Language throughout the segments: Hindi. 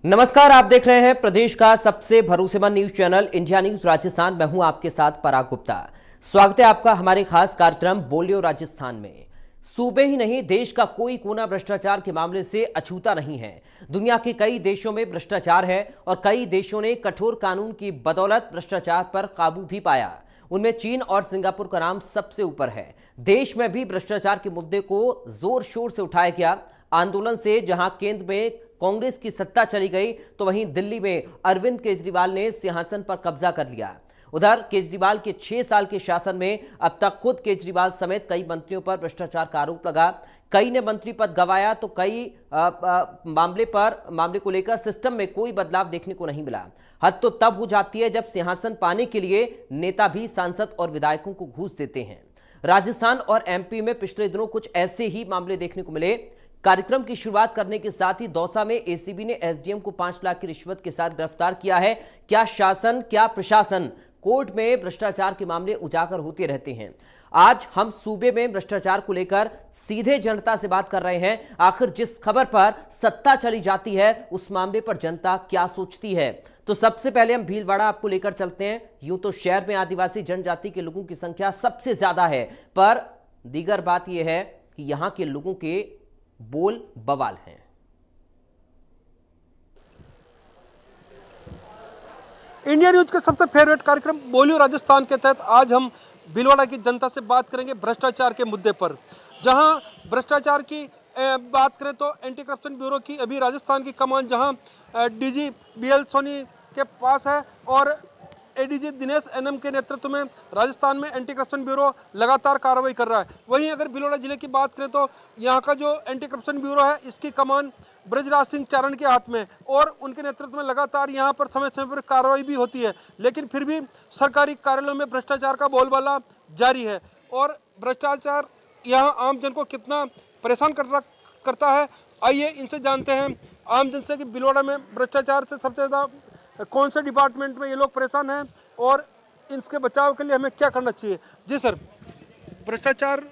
नमस्कार, आप देख रहे हैं प्रदेश का सबसे भरोसेमंद news channel India news Rajasthan. मैं हूं आपके साथ पराग गुप्ता। स्वागत है आपका हमारे खास कार्यक्रम बोलियो राजस्थान में। सूबे ही नहीं, देश का कोई कोना भ्रष्टाचार के मामले से अछूता नहीं है। दुनिया के कई देशों में भ्रष्टाचार है और कई देशों ने कठोर कानून की बदौलत भ्रष्टाचार पर काबू भी पाया। उनमें चीन और सिंगापुर का नाम सबसे ऊपर है। देश में भी भ्रष्टाचार के मुद्दे को जोर शोर से उठाया गया। आंदोलन से जहां केंद्र में कांग्रेस की सत्ता चली गई, तो वहीं दिल्ली में अरविंद केजरीवाल ने सिंहासन पर कब्जा कर लिया। उधर केजरीवाल के 6 साल के शासन में अब तक खुद केजरीवाल समेत कई मंत्रियों पर भ्रष्टाचार का आरोप लगा। कई ने मंत्री पद गंवाया, तो कई मामले को लेकर सिस्टम में कोई बदलाव देखने को नहीं मिला। हद तो तब हो जाती है जब सिंहासन पाने के लिए नेता भी सांसद और विधायकों को घूस देते हैं। राजस्थान और एमपी में पिछले दिनों कुछ ऐसे ही मामले देखने को मिले। कार्यक्रम की शुरुआत करने के साथ ही दौसा में एसीबी ने एसडीएम को 5 लाख की रिश्वत के साथ गिरफ्तार किया है। क्या शासन, क्या प्रशासन, कोर्ट में भ्रष्टाचार के मामले उजागर होते रहते हैं। आज हम सूबे में भ्रष्टाचार को लेकर सीधे जनता से बात कर रहे हैं। आखिर जिस खबर पर सत्ता चली जाती है, उस मामले पर जनता क्या सोचती है। तो सबसे पहले हम भीलवाड़ा आपको लेकर चलते हैं। यूं तो शहर में आदिवासी जनजाति के लोगों की संख्या सबसे ज्यादा है, पर दीगर बात यह है कि यहां के लोगों के बोल बवाल हैं। इंडिया न्यूज के सबसे फेवरेट कार्यक्रम बोलियो राजस्थान के तहत आज हम भीलवाड़ा की जनता से बात करेंगे भ्रष्टाचार के मुद्दे पर। जहां भ्रष्टाचार की बात करें तो एंटी करप्शन ब्यूरो की अभी राजस्थान की कमान जहां डीजी बीएल सोनी के पास है और एडीजी दिनेश एनएम के नेतृत्व में राजस्थान में एंटी करप्शन ब्यूरो लगातार कार्रवाई कर रहा है। वहीं अगर भीलवाड़ा जिले की बात करें तो यहाँ का जो एंटी करप्शन ब्यूरो है, इसकी कमान ब्रजराज सिंह चारण के हाथ में और उनके नेतृत्व में लगातार यहाँ पर समय समय पर कार्रवाई भी होती है। लेकिन फिर भी सरकारी कार्यालयों में भ्रष्टाचार का बोलबाला जारी है और भ्रष्टाचार यहाँ आम जन को कितना परेशान करता है, आइए इनसे जानते हैं आम जन से कि भीलवाड़ा में भ्रष्टाचार से सबसे ज़्यादा कौन से डिपार्टमेंट में ये लोग परेशान हैं और इसके बचाव के लिए हमें क्या करना चाहिए। जी सर, भ्रष्टाचार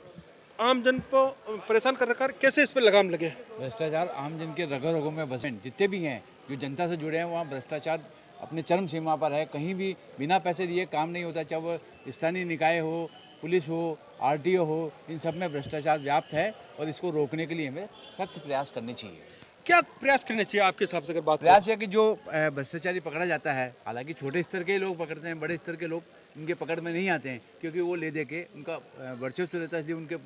आम जन को परेशान कर रखा है, कैसे इस पर लगाम लगे। भ्रष्टाचार आम जन के रगों रगों में बसे, जितने भी हैं जो जनता से जुड़े हैं, वहाँ भ्रष्टाचार अपने चरम सीमा पर है। कहीं भी बिना पैसे दिए काम नहीं होता, चाहे वो स्थानीय निकाय हो, पुलिस हो, आरटीओ हो, इन सब में भ्रष्टाचार व्याप्त है और इसको रोकने के लिए हमें सख्त प्रयास करने चाहिए। क्या प्रयास करने चाहिए आपके हिसाब से अगर बात प्रयास है कि जो भ्रष्टाचारी पकड़ा जाता है, हालांकि छोटे स्तर के लोग पकड़ते हैं, बड़े स्तर के लोग इनके पकड़ में नहीं आते हैं, क्योंकि वो ले दे के उनका वर्चस्व रहता है, इसलिए उनके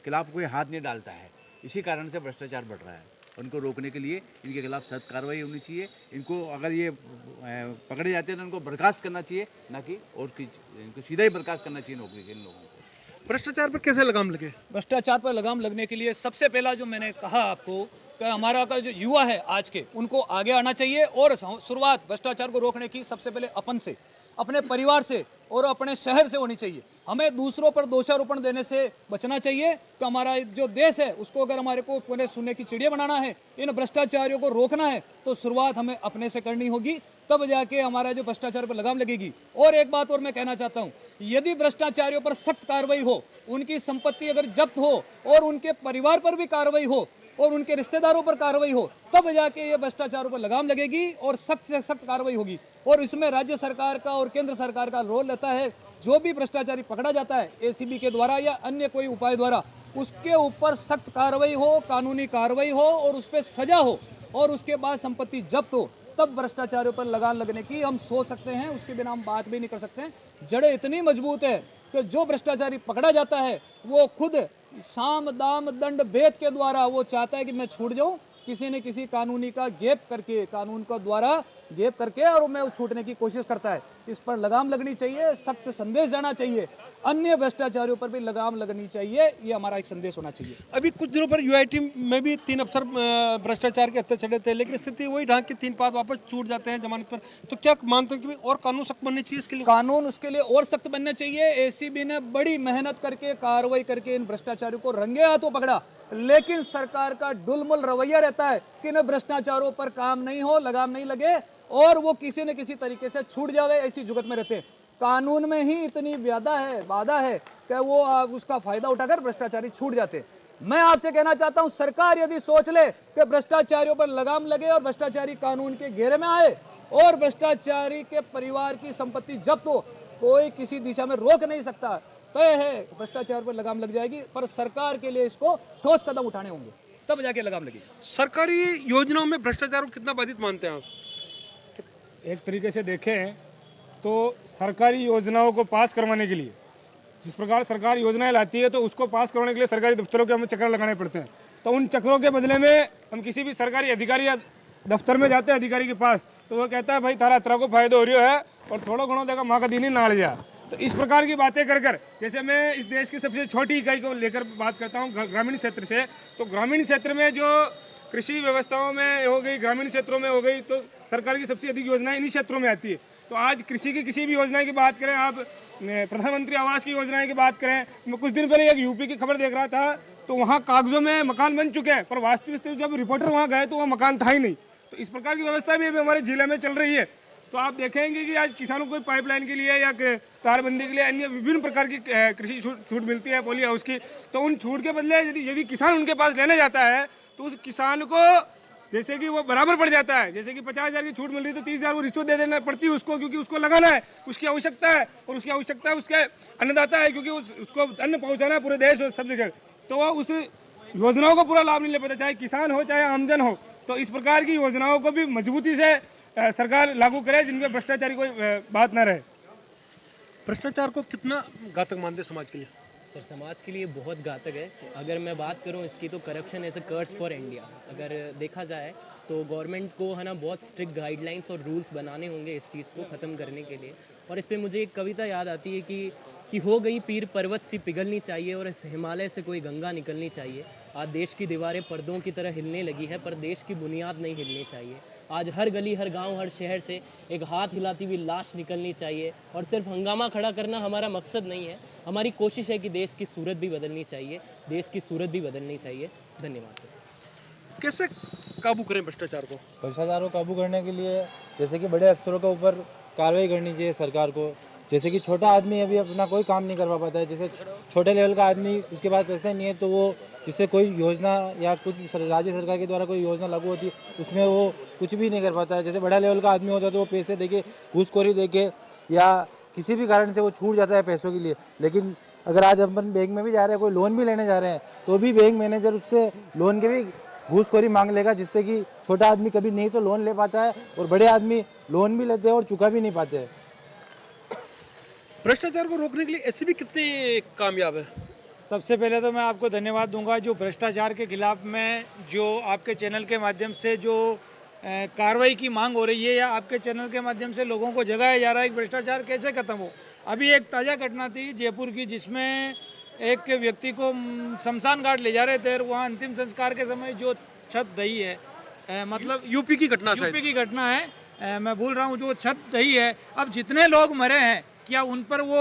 खिलाफ कोई हाथ नहीं डालता है। इसी कारण से भ्रष्टाचार बढ़ रहा है। उनको रोकने के लिए इनके खिलाफ सख्त कार्रवाई होनी चाहिए। इनको अगर ये पकड़े जाते हैं तो उनको बर्खास्त करना चाहिए, ना कि और इनको सीधा ही बर्खास्त करना चाहिए नौकरी से इन लोगों को। भ्रष्टाचार पर कैसे लगाम लगे। भ्रष्टाचार पर लगाम लगने के लिए सबसे पहला जो मैंने कहा आपको कि हमारा का जो युवा है आज के, उनको आगे आना चाहिए और शुरुआत भ्रष्टाचार को रोकने की सबसे पहले अपन से, अपने परिवार से और अपने शहर से होनी चाहिए। हमें दूसरों पर दोषारोपण देने से बचना चाहिए कि हमारा जो देश है उसको अगर हमारे को पूरे सोने की चिड़िया बनाना है, इन भ्रष्टाचारियों को रोकना है, तो शुरुआत हमें अपने से करनी होगी, तब जाके हमारा जो भ्रष्टाचार पर लगाम लगेगी। और एक बात और मैं कहना चाहता हूं, यदि भ्रष्टाचारियों पर सख्त कार्रवाई हो, उनकी संपत्ति अगर जब्त हो और उनके परिवार पर भी कार्रवाई हो और उनके रिश्तेदारों पर कार्रवाई हो, तब जाके ये भ्रष्टाचारों पर लगाम लगेगी और सख्त से सख्त कार्रवाई होगी। और इसमें राज्य सरकार का और केंद्र सरकार का रोल रहता है। जो भी भ्रष्टाचारी पकड़ा जाता है एसीबी के द्वारा या अन्य कोई उपाय द्वारा, उसके ऊपर सख्त कार्रवाई हो, कानूनी कार्रवाई हो और उस पर सजा हो और उसके बाद संपत्ति जब्त हो, तब भ्रष्टाचारियों पर लगाम लगने की हम सोच सकते हैं। उसके बिना हम बात भी नहीं कर सकते हैं। जड़ें इतनी मजबूत है कि जो भ्रष्टाचारी पकड़ा जाता है वो खुद साम दाम दंड भेद के द्वारा वो चाहता है कि मैं छूट जाऊं, किसी न किसी कानूनी का गैप करके, कानून का द्वारा गैप करके और मैं छूटने की कोशिश करता है। इस पर लगाम लगनी चाहिए, सख्त संदेश जाना चाहिए, अन्य भ्रष्टाचारियों पर भी लगाम लगनी चाहिए, ये हमारा एक संदेश होना चाहिए। अभी कुछ दिनों पर यूआईटी में भी 3 अफसर भ्रष्टाचार के हत्या चढ़े थे, लेकिन स्थिति वही ढंग के 3 पाद वापस छूट जाते हैं जमानत पर। तो क्या मानते हैं कि और कानून सख्त बनने चाहिए इसके लिए। कानून उसके लिए और सख्त बनने चाहिए। एसीबी ने बड़ी मेहनत करके कार्रवाई करके इन भ्रष्टाचारियों को रंगे हाथों पकड़ा, लेकिन सरकार का डुलमुल रवैया रहता है कि इन भ्रष्टाचारों पर काम नहीं हो, लगाम नहीं लगे और वो किसी न किसी तरीके से छूट जावे, ऐसी जुगत में रहते हैं। कानून में ही इतनी बाधा है कि वो उसका फायदा उठाकर भ्रष्टाचारी छूट जाते हैं। मैं आपसे कहना चाहता हूं, सरकार यदि सोच ले कि भ्रष्टाचारियों पर लगाम लगे और भ्रष्टाचारी कानून के घेरे में आए और भ्रष्टाचारी के परिवार की संपत्ति जब्त हो, कोई किसी दिशा में रोक नहीं सकता। तय है भ्रष्टाचार पर लगाम लग जाएगी, पर सरकार के लिए इसको ठोस कदम उठाने होंगे, तब जाके लगाम लगेगी। सरकारी योजनाओं में भ्रष्टाचार को कितना बाधित मानते हैं आप? एक तरीके से देखें तो सरकारी योजनाओं को पास करवाने के लिए जिस प्रकार सरकार योजनाएं लाती है, तो उसको पास करवाने के लिए सरकारी दफ्तरों के हमें चक्कर लगाने पड़ते हैं। तो उन चक्रों के बदले में हम किसी भी सरकारी अधिकारी या दफ्तर में जाते हैं अधिकारी के पास, तो वो कहता है भाई तारा अतरा को फायदा हो रहा है और थोड़ा घणों देखा माँ का दिन ही नाड़ गया। तो इस प्रकार की बातें कर कर, जैसे मैं इस देश की सबसे छोटी इकाई को लेकर बात करता हूँ ग्रामीण क्षेत्र से, तो ग्रामीण क्षेत्र में जो कृषि व्यवस्थाओं में हो गई, ग्रामीण क्षेत्रों में हो गई, तो सरकार की सबसे अधिक योजनाएं इन्हीं क्षेत्रों में आती है। तो आज कृषि की किसी भी योजना की बात करें, आप प्रधानमंत्री आवास की योजनाएं की बात करें, मैं कुछ दिन पहले एक यूपी की खबर देख रहा था, तो वहाँ कागजों में मकान बन चुके हैं, पर वास्तविक जब रिपोर्टर वहाँ गए तो वहाँ मकान था ही नहीं। तो इस प्रकार की व्यवस्था भी अभी हमारे जिले में चल रही है। तो आप देखेंगे कि आज किसानों को पाइपलाइन के लिए या तारबंदी के लिए अन्य विभिन्न प्रकार की कृषि छूट मिलती है, पॉली हाउस की, तो उन छूट के बदले यदि किसान उनके पास लेने जाता है तो उस किसान को जैसे कि वो बराबर पड़ जाता है। जैसे कि 50,000 की छूट मिल रही तो 30,000 वो रिश्वत दे देना पड़ती है उसको, क्योंकि उसको लगाना है, उसकी आवश्यकता है, और उसकी आवश्यकता उसके अन्नदाता है, क्योंकि उसको अन्न पहुंचाना है पूरे देश और सब जगह। तो वह उस योजनाओं को पूरा लाभ नहीं ले पाता, चाहे किसान हो चाहे आमजन हो। तो इस प्रकार की योजनाओं को भी मजबूती से सरकार लागू करे, जिनमें भ्रष्टाचारी कोई बात ना रहे। भ्रष्टाचार को कितना घातक मानते हैं समाज के लिए? सर, समाज के लिए बहुत घातक है। अगर मैं बात करूं इसकी, तो corruption as a curse for India. अगर देखा जाए तो गवर्नमेंट को है ना बहुत स्ट्रिक्ट गाइडलाइंस और रूल्स बनाने होंगे इस चीज़ को ख़त्म करने के लिए। और इस पे मुझे एक कविता याद आती है कि हो गई पीर पर्वत सी पिघलनी चाहिए और इस हिमालय से कोई गंगा निकलनी चाहिए। आज देश की दीवारें पर्दों की तरह हिलने लगी है, पर देश की बुनियाद नहीं हिलनी चाहिए। आज हर गली, हर गांव, हर शहर से एक हाथ हिलाती हुई लाश निकलनी चाहिए। और सिर्फ हंगामा खड़ा करना हमारा मकसद नहीं है, हमारी कोशिश है कि देश की सूरत भी बदलनी चाहिए, देश की सूरत भी बदलनी चाहिए। धन्यवाद सर। कैसे काबू करें भ्रष्टाचार को? भ्रष्टाचार को काबू करने के लिए जैसे कि बड़े अफसरों के ऊपर कार्रवाई करनी चाहिए सरकार को। जैसे कि छोटा आदमी अभी अपना कोई काम नहीं करवा पाता है, जैसे छोटे लेवल का आदमी, उसके पास पैसे नहीं है, तो वो जिससे कोई योजना या कुछ राज्य सरकार के द्वारा कोई योजना लागू होती है उसमें वो कुछ भी नहीं कर पाता है। जैसे बड़ा लेवल का आदमी होता है तो वो पैसे देके, घूसखोरी देके, या किसी भी कारण से वो छूट जाता है पैसों के लिए। लेकिन अगर आज अपन बैंक में भी जा रहे हैं, कोई लोन भी लेने जा रहे हैं, तो भी बैंक मैनेजर उससे लोन के भी घूसखोरी मांग लेगा, जिससे कि छोटा आदमी कभी नहीं तो लोन ले पाता है और बड़े आदमी लोन भी लेते हैं और चुका भी नहीं पाते हैं। भ्रष्टाचार को रोकने के लिए ऐसे भी कितने कामयाब है? सबसे पहले तो मैं आपको धन्यवाद दूंगा, जो भ्रष्टाचार के खिलाफ में जो आपके चैनल के माध्यम से जो कार्रवाई की मांग हो रही है, या आपके चैनल के माध्यम से लोगों को जगाया जा रहा है कि भ्रष्टाचार कैसे खत्म हो। अभी एक ताज़ा घटना थी जयपुर की, जिसमें एक व्यक्ति को शमशान घाट ले जा रहे थे और वहाँ अंतिम संस्कार के समय जो छत दही है, मतलब यूपी की घटना की घटना है, मैं भूल रहा हूँ, जो छत दही है, अब जितने लोग मरे हैं क्या उन पर वो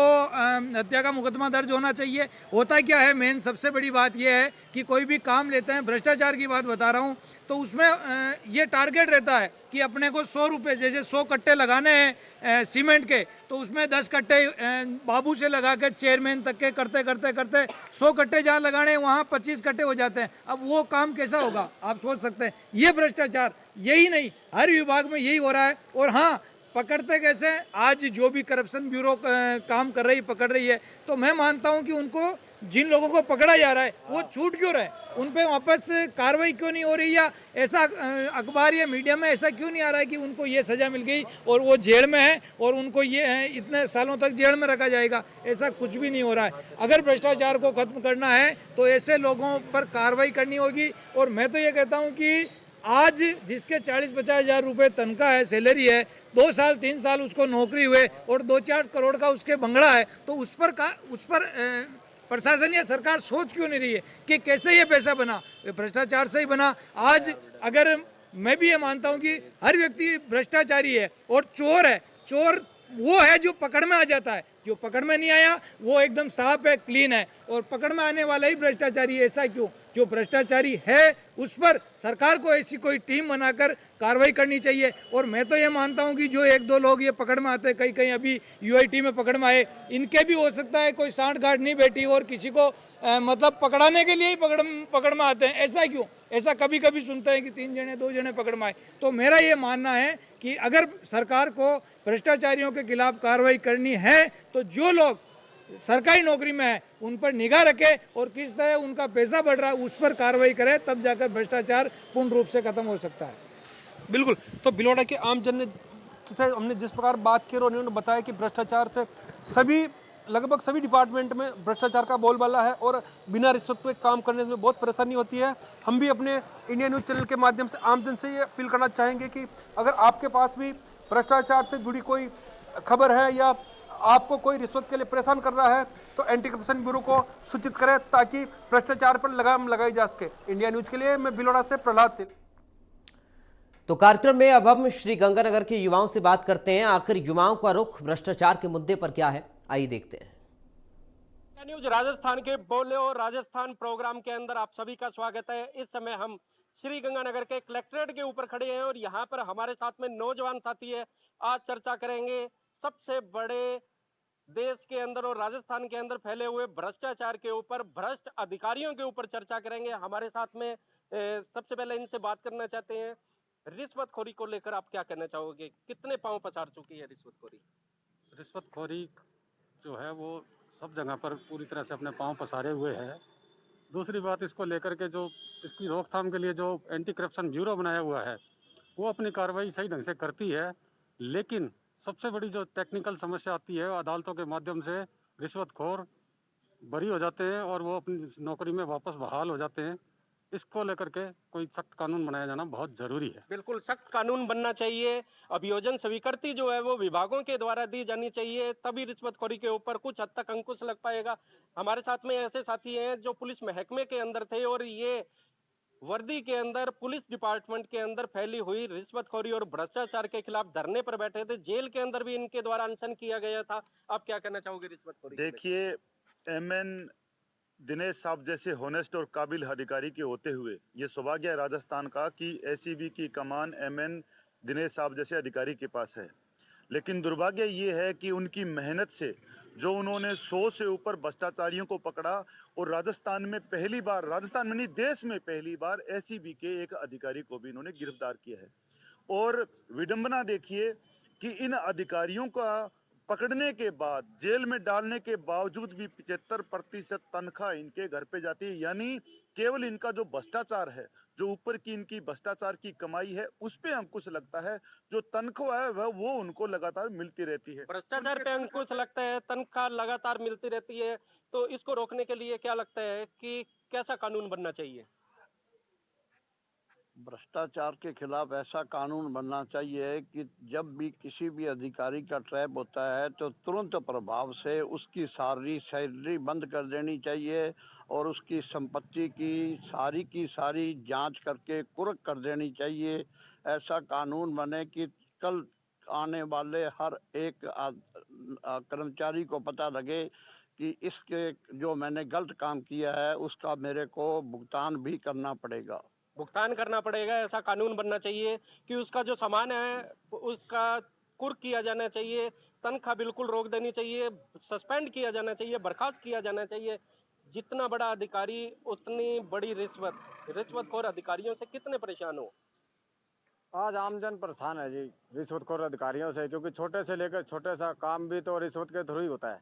हत्या का मुकदमा दर्ज होना चाहिए? होता क्या है, मेन सबसे बड़ी बात यह है कि कोई भी काम लेते हैं, भ्रष्टाचार की बात बता रहा हूँ, तो उसमें ये टारगेट रहता है कि अपने को 100 रुपये, जैसे 100 कट्टे लगाने हैं सीमेंट के, तो उसमें 10 कट्टे बाबू से लगा कर चेयरमैन तक के करते करते करते 100 कट्टे जहाँ लगाने हैं वहाँ 25 कट्टे हो जाते हैं। अब वो काम कैसा होगा आप सोच सकते हैं। ये भ्रष्टाचार, यही नहीं हर विभाग में यही हो रहा है। और हाँ, पकड़ते कैसे? आज जो भी करप्शन ब्यूरो काम कर रही, पकड़ रही है, तो मैं मानता हूं कि उनको, जिन लोगों को पकड़ा जा रहा है, वो छूट क्यों रहे, उन पे वापस कार्रवाई क्यों नहीं हो रही, या ऐसा अखबार या मीडिया में ऐसा क्यों नहीं आ रहा है कि उनको ये सज़ा मिल गई और वो जेल में है और उनको ये इतने सालों तक जेल में रखा जाएगा। ऐसा कुछ भी नहीं हो रहा है। अगर भ्रष्टाचार को खत्म करना है तो ऐसे लोगों पर कार्रवाई करनी होगी। और मैं तो ये कहता हूँ कि आज जिसके 40-50 हज़ार रुपये तनख्वाह है, सैलरी है, 2 साल 3 साल उसको नौकरी हुए और 2-4 करोड़ का उसके बंगला है, तो उस पर प्रशासन या सरकार सोच क्यों नहीं रही है कि कैसे ये पैसा बना? भ्रष्टाचार से ही बना। आज अगर मैं भी ये मानता हूँ कि हर व्यक्ति भ्रष्टाचारी है और चोर है, चोर वो है जो पकड़ में आ जाता है, जो पकड़ में नहीं आया वो एकदम साफ है, क्लीन है, और पकड़ में आने वाला ही भ्रष्टाचारी है। ऐसा क्यों? जो भ्रष्टाचारी है उस पर सरकार को ऐसी कोई टीम बनाकर कार्रवाई करनी चाहिए। और मैं तो ये मानता हूँ कि जो एक दो लोग ये पकड़ में आते हैं, कहीं कहीं अभी यूआईटी में पकड़ में आए, इनके भी हो सकता है कोई सांठ गांठ नहीं बैठी और किसी को मतलब पकड़ाने के लिए ही पकड़ में आते हैं। ऐसा क्यों? ऐसा कभी कभी सुनते हैं कि 3 जने 2 जने पकड़ में आए। तो मेरा ये मानना है कि अगर सरकार को भ्रष्टाचारियों के खिलाफ कार्रवाई करनी है तो जो लोग सरकारी नौकरी में है उन पर निगाह रखे और किस तरह उनका पैसा बढ़ रहा है उस पर कार्रवाई करे, तब जाकर भ्रष्टाचार पूर्ण रूप से खत्म हो सकता है। बिल्कुल। तो भिलवाड़ा के आम जन से हमने जिस प्रकार बात की और उन्होंने बताया कि भ्रष्टाचार से लगभग सभी डिपार्टमेंट में भ्रष्टाचार का बोलबाला है और बिना रिश्वत पे काम करने में बहुत परेशानी होती है। हम भी अपने इंडिया न्यूज़ चैनल के माध्यम से आम जन से ये अपील करना चाहेंगे कि अगर आपके पास भी भ्रष्टाचार से जुड़ी कोई खबर है या आपको कोई रिश्वत के लिए परेशान कर रहा है तो एंटी करप्शन ब्यूरो को सूचित करें ताकि भ्रष्टाचार पर लगाम लगाई जा सके। इंडिया न्यूज़ के लिए मैं भिलवाड़ा से प्रहलाद तिल। तो कार्यक्रम में अब हम श्री गंगानगर के युवाओं से बात करते हैं। आखिर युवाओं का रुख भ्रष्टाचार के मुद्दे पर क्या है, आइए देखते हैं। न्यूज राजस्थान के बोलो राजस्थान प्रोग्राम के अंदर आप सभी का स्वागत है। इस समय हम श्री गंगानगर के कलेक्ट्रेट के ऊपर खड़े हैं और यहाँ पर हमारे साथ में नौजवान साथी है। आज चर्चा करेंगे सबसे बड़े देश के अंदर और राजस्थान के अंदर फैले हुए भ्रष्टाचार के ऊपर, भ्रष्ट अधिकारियों के ऊपर चर्चा करेंगे। हमारे साथ में सबसे पहले इनसे बात करना चाहते हैं, रिश्वतखोरी को लेकर आप क्या कहना चाहोगे? कितने पांव पसार चुकी है रिश्वतखोरी? रिश्वतखोरी जो है वो सब जगह पर पूरी तरह से अपने पांव पसारे हुए है। दूसरी बात, इसको लेकर के जो इसकी रोकथाम के लिए जो एंटी करप्शन ब्यूरो बनाया हुआ है वो अपनी कार्रवाई सही ढंग से करती है, लेकिन सबसे बड़ी जो टेक्निकल समस्या आती है अदालतों के माध्यम से रिश्वतखोर बरी हो जाते हैं और वो अपनी नौकरी में वापस बहाल हो जाते हैं। इसको लेकर के कोई सख्त कानून बनाया जाना बहुत जरूरी है। बिल्कुल सख्त कानून बनना चाहिए। अभियोजन स्वीकृति जो है वो विभागों के द्वारा दी जानी चाहिए, तभी रिश्वतखोरी के ऊपर कुछ हद तक अंकुश लग पाएगा। हमारे साथ में ऐसे साथी हैं जो पुलिस महकमे के अंदर थे और ये वर्दी के अंदर पुलिस डिपार्टमेंट के अंदर फैली हुई रिश्वतखोरी और भ्रष्टाचार के खिलाफ धरने पर बैठे थे। जेल के अंदर भी इनके द्वारा अनशन किया गया था। आप क्या कहना चाहोगे रिश्वतखोरी? देखिए, एमएन दिनेश साहब जैसे होनेस्ट और काबिल अधिकारी के होते हुए ये सौभाग्य है राजस्थान का कि एसीबी की कमान एमएन दिनेश साहब जैसे अधिकारी के पास है। लेकिन दुर्भाग्य ये है कि उनकी मेहनत से जो उन्होंने 100 से ऊपर भ्रष्टाचारियों को पकड़ा और राजस्थान में पहली बार, राजस्थान में नहीं देश में पहली बार एसीबी के एक अधिकारी को भी इन्होंने गिरफ्तार किया है। और विडंबना देखिए कि इन अधिकारियों का पकड़ने के बाद, जेल में डालने के बावजूद भी 75% तनख्वाह इनके घर पे जाती है। यानी केवल इनका जो भ्रष्टाचार है, जो ऊपर की इनकी भ्रष्टाचार की कमाई है, उस पे अंकुश लगता है। जो तनख्वाह है वो उनको लगातार मिलती रहती है। भ्रष्टाचार पे अंकुश लगता है, तनख्वाह लगातार मिलती रहती है। तो इसको रोकने के लिए क्या लगता है कि कैसा कानून बनना चाहिए? भ्रष्टाचार के खिलाफ ऐसा कानून बनना चाहिए कि जब भी किसी भी अधिकारी का ट्रैप होता है तो तुरंत प्रभाव से उसकी सारी सैलरी बंद कर देनी चाहिए और उसकी संपत्ति की सारी जांच करके कुर्क कर देनी चाहिए। ऐसा कानून बने कि कल आने वाले हर एक कर्मचारी को पता लगे कि इसके जो मैंने गलत काम किया है उसका मेरे को भुगतान भी करना पड़ेगा। भुगतान करना पड़ेगा, ऐसा कानून बनना चाहिए कि उसका जो सामान है उसका कुर्क किया जाना चाहिए, तनख्वाह बिल्कुल रोक देनी चाहिए, सस्पेंड किया जाना चाहिए, बर्खास्त किया जाना चाहिए। जितना बड़ा अधिकारी उतनी बड़ी रिश्वतखोर अधिकारियों से कितने परेशान हो? आज आमजन परेशान है जी रिश्वतखोर अधिकारियों से, क्योंकि छोटे से लेकर छोटे सा काम भी तो रिश्वत के थ्रू ही होता है।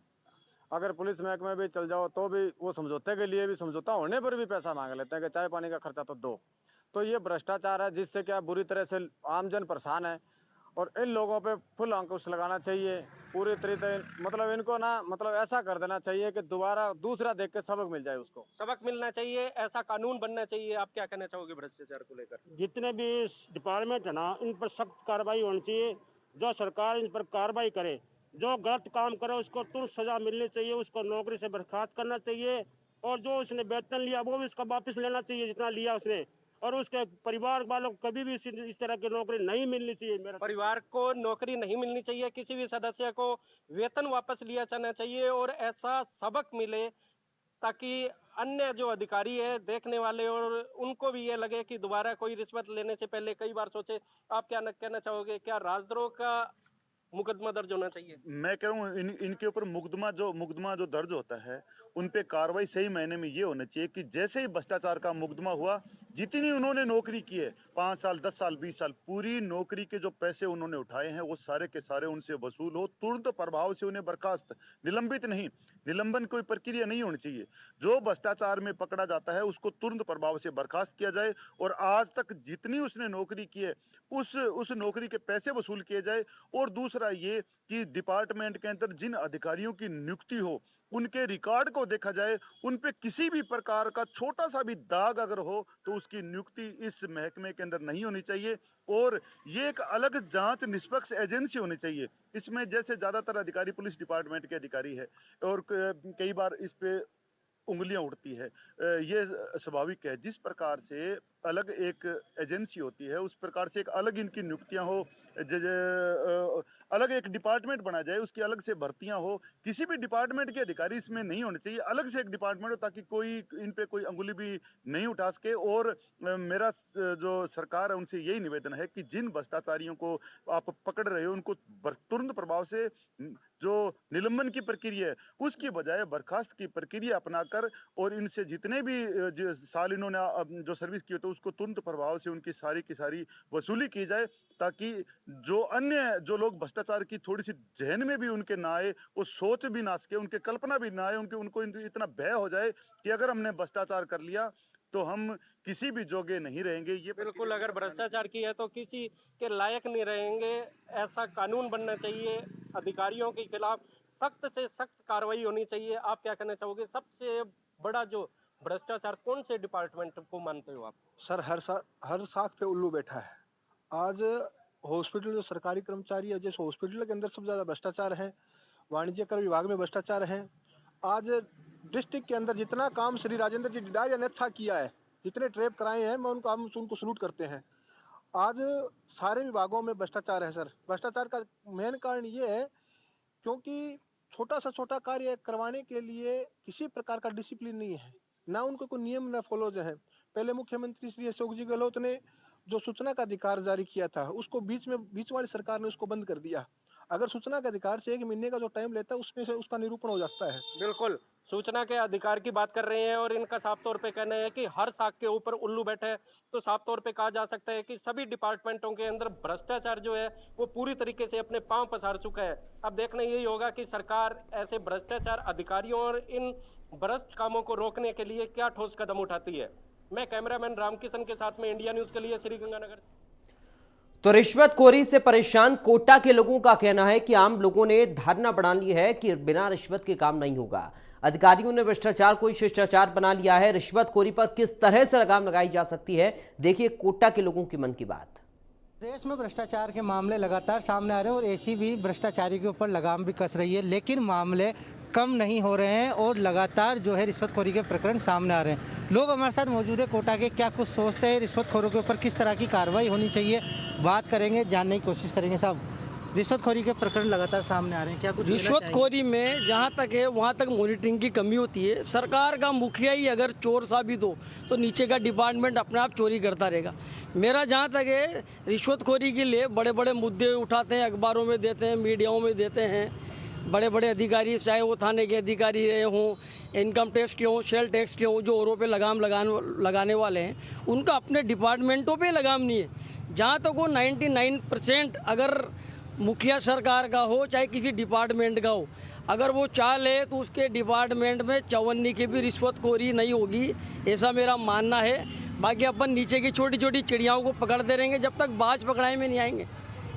अगर पुलिस महकमे भी चल जाओ तो भी वो समझौते के लिए भी, समझौता होने पर भी पैसा मांग लेते हैं कि चाय पानी का खर्चा तो दो। तो ये भ्रष्टाचार है जिससे क्या बुरी तरह से आमजन परेशान है और इन लोगों पे फुल अंकुश लगाना चाहिए पूरी तरीके। मतलब इनको ना, मतलब ऐसा कर देना चाहिए कि दोबारा दूसरा देख के सबक मिल जाए, उसको सबक मिलना चाहिए, ऐसा कानून बनना चाहिए। आप क्या कहना चाहोगे भ्रष्टाचार को लेकर? जितने भी डिपार्टमेंट है ना, इन पर सख्त कार्रवाई होनी चाहिए। जो सरकार इन पर कार्रवाई करे, जो गलत काम करे उसको तुरंत सजा मिलनी चाहिए, उसको नौकरी से बर्खास्त करना चाहिए और जो उसने वेतन लिया वो भी उसका वापस लेना चाहिए जितना लिया उसने, और उसके परिवार वालों को कभी भी इस तरह की नौकरी नहीं मिलनी चाहिए। मेरा परिवार को नौकरी नहीं मिलनी चाहिए, किसी भी सदस्य को वेतन वापस लिया जाना चाहिए और ऐसा सबक मिले ताकि अन्य जो अधिकारी है देखने वाले और उनको भी ये लगे कि दोबारा कोई रिश्वत लेने से पहले कई बार सोचे। आप क्या कहना चाहोगे, क्या राजद्रोह का मुकदमा दर्ज होना चाहिए? मैं कह रहा हूँ इनके ऊपर मुकदमा जो दर्ज होता है उन पे कार्रवाई सही मायने में ये होना चाहिए कि जैसे ही भ्रष्टाचार का मुकदमा हुआ, जितनी उन्होंने नौकरी की है 5 साल 10 साल 20 साल, पूरी नौकरी के जो पैसे उन्होंने उठाए हैं वो सारे के सारे उनसे वसूल हो, तुरंत प्रभाव से उन्हें बर्खास्त, निलंबित नहीं, निलंबन कोई प्रक्रिया नहीं होनी चाहिए। जो भ्रष्टाचार में पकड़ा जाता है उसको तुरंत प्रभाव से बर्खास्त किया जाए और आज तक जितनी उसने नौकरी की है उस नौकरी के पैसे वसूल किए जाए। और दूसरा ये कि डिपार्टमेंट के अंदर जिन अधिकारियों की नियुक्ति हो उनके रिकॉर्ड को देखा जाए, उन पे किसी भी प्रकार का छोटा सा भी दाग अगर हो तो उसकी नियुक्ति इस महकमे के अंदर नहीं होनी चाहिए। और ये एक अलग जांच निष्पक्ष एजेंसी होनी चाहिए। इसमें जैसे ज्यादातर अधिकारी पुलिस डिपार्टमेंट के अधिकारी है और कई बार इस पे उंगलियां उठती है, ये स्वाभाविक है। जिस प्रकार से अलग एक एजेंसी होती है उस प्रकार से एक अलग इनकी नियुक्तियां हो, अलग एक डिपार्टमेंट बना जाए, उसकी अलग से भर्तियां हो। किसी भी डिपार्टमेंट के अधिकारी इसमें नहीं होने चाहिए, अलग से एक डिपार्टमेंट हो ताकि कोई इन पे कोई अंगुली भी नहीं उठा सके। और मेरा जो सरकार है उनसे यही निवेदन है कि जिन भ्रष्टाचारियों को आप पकड़ रहे हो उनको तुरंत प्रभाव से जो निलंबन की प्रक्रिया है उसकी बजाय बर्खास्त की प्रक्रिया अपनाकर और इनसे जितने भी साल इन्होंने जो सर्विस की हो तो उसको तुरंत प्रभाव से उनकी सारी की सारी वसूली की जाए, ताकि जो अन्य जो लोग भ्रष्टाचार की थोड़ी सी जहन में भी उनके ना आए, वो सोच भी ना सके, उनके कल्पना भी ना आए, उनको इतना भय हो जाए कि अगर हमने भ्रष्टाचार कर लिया तो हम किसी भी जोगे नहीं रहेंगे। ये बिल्कुल, अगर भ्रष्टाचार किया तो किसी के लायक नहीं रहेंगे। ऐसा कानून बनना चाहिए, अधिकारियों के खिलाफ सख्त से सख्त कार्रवाई होनी चाहिए। आप क्या कहना चाहोगे, सबसे बड़ा जो भ्रष्टाचार कौन से डिपार्टमेंट को मानते हो आप? सर, हर साख पे उल्लू बैठा है। आज हॉस्पिटल जो सरकारी कर्मचारी है, जिस हॉस्पिटल के अंदर सबसे ज्यादा भ्रष्टाचार है, वाणिज्य कर विभाग में भ्रष्टाचार है। आज डिस्ट्रिक्ट के अंदर जितना काम श्री राजेंद्र जी डिडारिया ने अच्छा किया है, जितने ट्रेप कराए हैं, मैं उनको सलूट करते हैं। आज सारे विभागों में भ्रष्टाचार है सर। भ्रष्टाचार का मेन कारण ये है क्योंकि छोटा सा छोटा कार्य करवाने के लिए किसी प्रकार का डिसिप्लिन नहीं है, ना उनको कोई नियम न फॉलोज है। पहले मुख्यमंत्री श्री अशोक जी गहलोत ने जो सूचना का अधिकार जारी किया था उसको बीच वाली सरकार ने उसको बंद कर दिया। अगर सूचना के अधिकार से 1 महीने का जो टाइम लेता है उसमें से उसका निरूपण हो जाता है। बिल्कुल, सूचना के अधिकार की बात कर रहे हैं और इनका साफ तौर पे कहना है कि हर साख के ऊपर उल्लू बैठा है। तो साफ तौर पे कहा जा सकता है कि सभी डिपार्टमेंटों के अंदर भ्रष्टाचार जो है वो पूरी तरीके से अपने पांव पसार चुका है। अब देखना यही होगा कि सरकार ऐसे भ्रष्टाचार अधिकारियों और इन भ्रष्ट कामों को रोकने के लिए क्या ठोस कदम उठाती है। मैं कैमरामैन रामकिशन के साथ में इंडिया न्यूज के लिए श्रीगंगानगर। तो रिश्वतखोरी से परेशान कोटा के लोगों का कहना है कि आम लोगों ने धारणा बना ली है कि बिना रिश्वत के काम नहीं होगा। अधिकारियों ने भ्रष्टाचार को शिष्टाचार बना लिया है। रिश्वतखोरी पर किस तरह से लगाम लगाई जा सकती है, देखिए कोटा के लोगों की मन की बात। देश में भ्रष्टाचार के मामले लगातार सामने आ रहे हैं और ऐसी भी भ्रष्टाचारी के ऊपर लगाम भी कस रही है, लेकिन मामले कम नहीं हो रहे हैं और लगातार जो है रिश्वतखोरी के प्रकरण सामने आ रहे हैं। लोग हमारे साथ मौजूद है कोटा के, क्या कुछ सोचते हैं, रिश्वतखोरों के ऊपर किस तरह की कार्रवाई होनी चाहिए, बात करेंगे, जानने की कोशिश करेंगे। साहब, रिश्वतखोरी के प्रकरण लगातार सामने आ रहे हैं, क्या कुछ? रिश्वतखोरी में जहाँ तक है वहाँ तक मॉनिटरिंग की कमी होती है। सरकार का मुखिया ही अगर चोर साबित हो तो नीचे का डिपार्टमेंट अपने आप चोरी करता रहेगा। मेरा जहाँ तक है, रिश्वतखोरी के लिए बड़े बड़े मुद्दे उठाते हैं, अखबारों में देते हैं, मीडियाओं में देते हैं। बड़े बड़े अधिकारी, चाहे वो थाने के अधिकारी रहे हों, इनकम टैक्स के हों, सेल टैक्स के हों, जो औरों पे लगाम लगाने वाले हैं, उनका अपने डिपार्टमेंटों पे लगाम नहीं है। जहाँ तक वो 99% अगर मुखिया सरकार का हो चाहे किसी डिपार्टमेंट का हो, अगर वो चाह ले तो उसके डिपार्टमेंट में चौवन्नी की भी रिश्वतखोरी नहीं होगी, ऐसा मेरा मानना है। बाकी अपन नीचे की छोटी छोटी चिड़ियाओं को पकड़ते रहेंगे जब तक बाज पकड़ाई में नहीं आएंगे,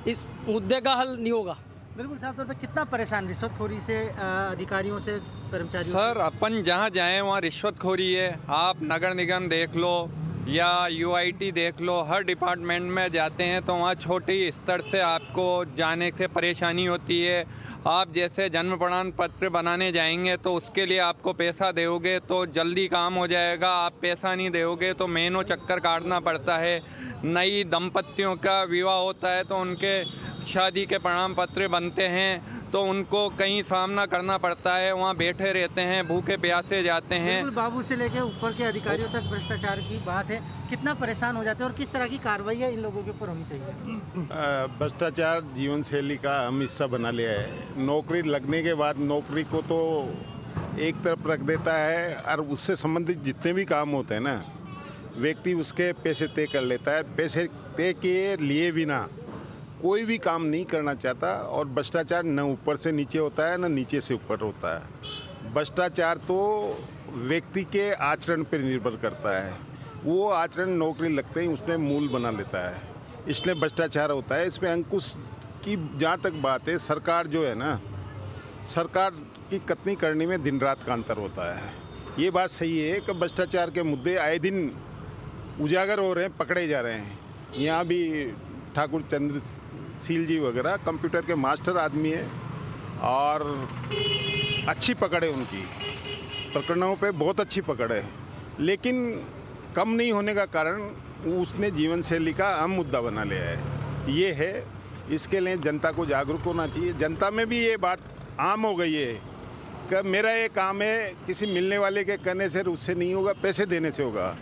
इस मुद्दे का हल नहीं होगा। बिल्कुल साफ तौर पे कितना परेशान रिश्वतखोरी से अधिकारियों से, कर्मचारियों सर, अपन जहाँ जाएं वहाँ रिश्वतखोरी है। आप नगर निगम देख लो या UIT देख लो, हर डिपार्टमेंट में जाते हैं तो वहाँ छोटे स्तर से आपको जाने से परेशानी होती है। आप जैसे जन्म प्रमाण पत्र बनाने जाएंगे तो उसके लिए आपको पैसा दोगे तो जल्दी काम हो जाएगा, आप पैसा नहीं दोगे तो महीनों चक्कर काटना पड़ता है। नई दंपतियों का विवाह होता है तो उनके शादी के प्रमाण पत्र बनते हैं तो उनको कहीं सामना करना पड़ता है, वहाँ बैठे रहते हैं, भूखे प्यासे जाते हैं। बिल्कुल, बाबू से लेके ऊपर के अधिकारियों तक भ्रष्टाचार की बात है। कितना परेशान हो जाते हैं और किस तरह की कार्रवाई इन लोगों के ऊपर होनी चाहिए? भ्रष्टाचार जीवन शैली का अहम हिस्सा बना लिया है। नौकरी लगने के बाद नौकरी को तो एक तरफ रख देता है और उससे संबंधित जितने भी काम होते हैं ना, व्यक्ति उसके पैसे तय कर लेता है। पैसे तय के लिए बिना कोई भी काम नहीं करना चाहता। और भ्रष्टाचार न ऊपर से नीचे होता है, न नीचे से ऊपर होता है। भ्रष्टाचार तो व्यक्ति के आचरण पर निर्भर करता है। वो आचरण नौकरी लगते ही उसमें मूल बना लेता है, इसलिए भ्रष्टाचार होता है। इसमें अंकुश की जहाँ तक बात है, सरकार जो है ना, सरकार की कतनी करने में दिन रात का अंतर होता है। ये बात सही है कि भ्रष्टाचार के मुद्दे आए दिन उजागर हो रहे हैं, पकड़े जा रहे हैं। यहाँ भी ठाकुर चंद्रशील जी वगैरह कंप्यूटर के मास्टर आदमी है और अच्छी पकड़ है उनकी, प्रकरणों पे बहुत अच्छी पकड़ है। लेकिन कम नहीं होने का कारण उसने जीवन शैली का अहम मुद्दा बना लिया है। ये है, इसके लिए जनता को जागरूक होना चाहिए। जनता में भी ये बात आम हो गई है कि मेरा ये काम है, किसी मिलने वाले के कहने से उससे नहीं होगा, पैसे देने से होगा।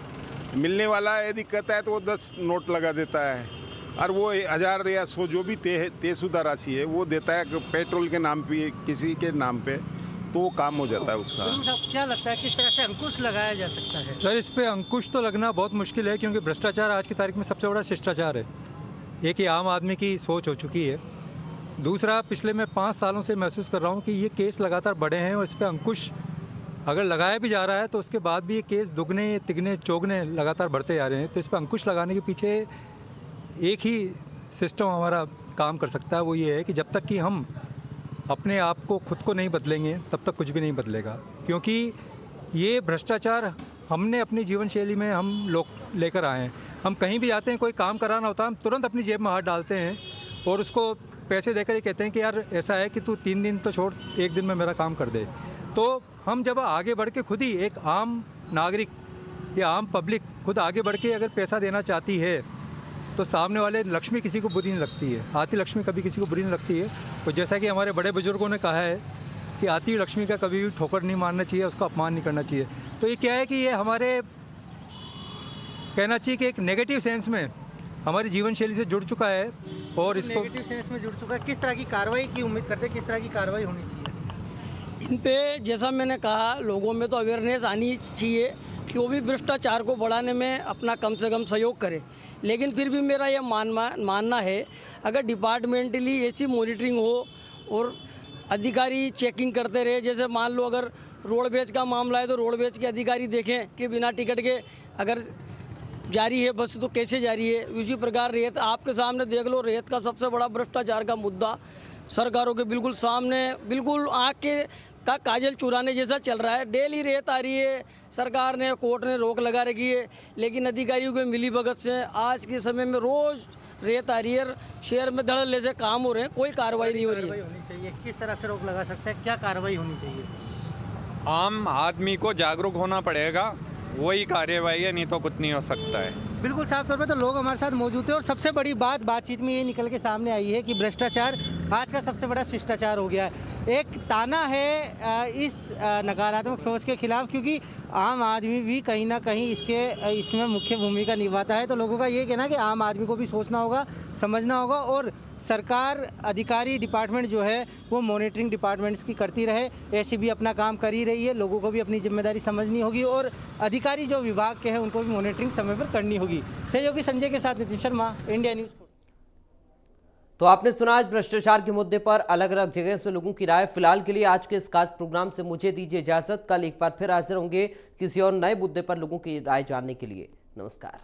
मिलने वाला यदि कहता है तो वो 10 नोट लगा देता है और वो 1000 या 100 जो भी तयशुदा राशि है वो देता है पेट्रोल के नाम पे, किसी के नाम पे, तो वो काम हो जाता है उसका। क्या लगता है किस तरह से अंकुश लगाया जा सकता है? सर, इस पे अंकुश तो लगना बहुत मुश्किल है, क्योंकि भ्रष्टाचार आज की तारीख में सबसे बड़ा शिष्टाचार है। एक ही आम आदमी की सोच हो चुकी है। दूसरा, पिछले मैं 5 सालों से महसूस कर रहा हूँ कि ये केस लगातार बढ़े हैं और इस पर अंकुश अगर लगाया भी जा रहा है तो उसके बाद भी ये केस दुगने तिगने चौगने लगातार बढ़ते जा रहे हैं। तो इस पर अंकुश लगाने के पीछे एक ही सिस्टम हमारा काम कर सकता है, वो ये है कि जब तक कि हम अपने आप को खुद को नहीं बदलेंगे तब तक कुछ भी नहीं बदलेगा। क्योंकि ये भ्रष्टाचार हमने अपनी जीवन शैली में हम लोग लेकर आए हैं। हम कहीं भी जाते हैं, कोई काम कराना होता है, हम तुरंत अपनी जेब में हाथ डालते हैं और उसको पैसे देकर ये कहते हैं कि यार ऐसा है कि तू 3 दिन तो छोड़, 1 दिन में मेरा काम कर दे। तो हम जब आगे बढ़ के खुद ही एक आम नागरिक या आम पब्लिक खुद आगे बढ़ के अगर पैसा देना चाहती है तो सामने वाले लक्ष्मी किसी को बुरी नहीं लगती है, आती लक्ष्मी कभी किसी को बुरी नहीं लगती है। तो जैसा कि हमारे बड़े बुजुर्गों ने कहा है कि आती लक्ष्मी का कभी भी ठोकर नहीं मारना चाहिए, उसका अपमान नहीं करना चाहिए। तो ये क्या है कि ये हमारे कहना चाहिए कि एक नेगेटिव सेंस में हमारी जीवन शैली से जुड़ चुका है और इसको नेगेटिव सेंस में जुड़ चुका है। किस तरह की कार्रवाई की उम्मीद करते हैं, किस तरह की कार्रवाई होनी चाहिए? इन पे जैसा मैंने कहा, लोगों में तो अवेयरनेस आनी चाहिए कि वो भी भ्रष्टाचार को बढ़ाने में अपना कम से कम सहयोग करें। लेकिन फिर भी मेरा यह मानना है, अगर डिपार्टमेंटली ऐसी मॉनिटरिंग हो और अधिकारी चेकिंग करते रहे, जैसे मान लो अगर रोडवेज का मामला है तो रोडवेज के अधिकारी देखें कि बिना टिकट के अगर जारी है बस तो कैसे जारी है। उसी प्रकार रेत आपके सामने देख लो, रेत का सबसे बड़ा भ्रष्टाचार का मुद्दा सरकारों के बिल्कुल सामने, बिल्कुल आँख के का काजल चुराने जैसा चल रहा है। डेली रेत आ रही है, सरकार ने, कोर्ट ने रोक लगा रखी है, लेकिन अधिकारियों के मिली भगत से आज के समय में रोज रेत आ रही है, शहर में धड़ल्ले से काम हो रहे हैं, कोई कार्रवाई नहीं हो रही है। होनी चाहिए, किस तरह से रोक लगा सकते हैं, क्या कार्रवाई होनी चाहिए? आम आदमी को जागरूक होना पड़ेगा, वही कार्यवाही है, नहीं तो कुछ नहीं हो सकता है। बिल्कुल साफ तौर पे तो लोग हमारे साथ मौजूद थे और सबसे बड़ी बातचीत में ये निकल के सामने आई है कि भ्रष्टाचार आज का सबसे बड़ा शिष्टाचार हो गया है। एक ताना है इस नकारात्मक सोच के खिलाफ, क्योंकि आम आदमी भी कहीं ना कहीं इसमें मुख्य भूमिका निभाता है। तो लोगों का ये कहना है कि आम आदमी को भी सोचना होगा, समझना होगा और सरकार, अधिकारी, डिपार्टमेंट जो है वो मॉनिटरिंग डिपार्टमेंट्स की करती रहे। एसीबी अपना काम कर ही रही है, लोगों को भी अपनी जिम्मेदारी समझनी होगी और अधिकारी जो विभाग के हैं उनको भी मॉनिटरिंग समय पर करनी होगी। सहयोगी संजय के साथ नितिन शर्मा, इंडिया न्यूज़। तो आपने सुना आज भ्रष्टाचार के मुद्दे पर अलग अलग जगह से लोगों की राय। फिलहाल के लिए आज के इस खास प्रोग्राम से मुझे दीजिए इजाजत। कल एक बार फिर हाजिर होंगे किसी और नए मुद्दे पर लोगों की राय जानने के लिए। नमस्कार।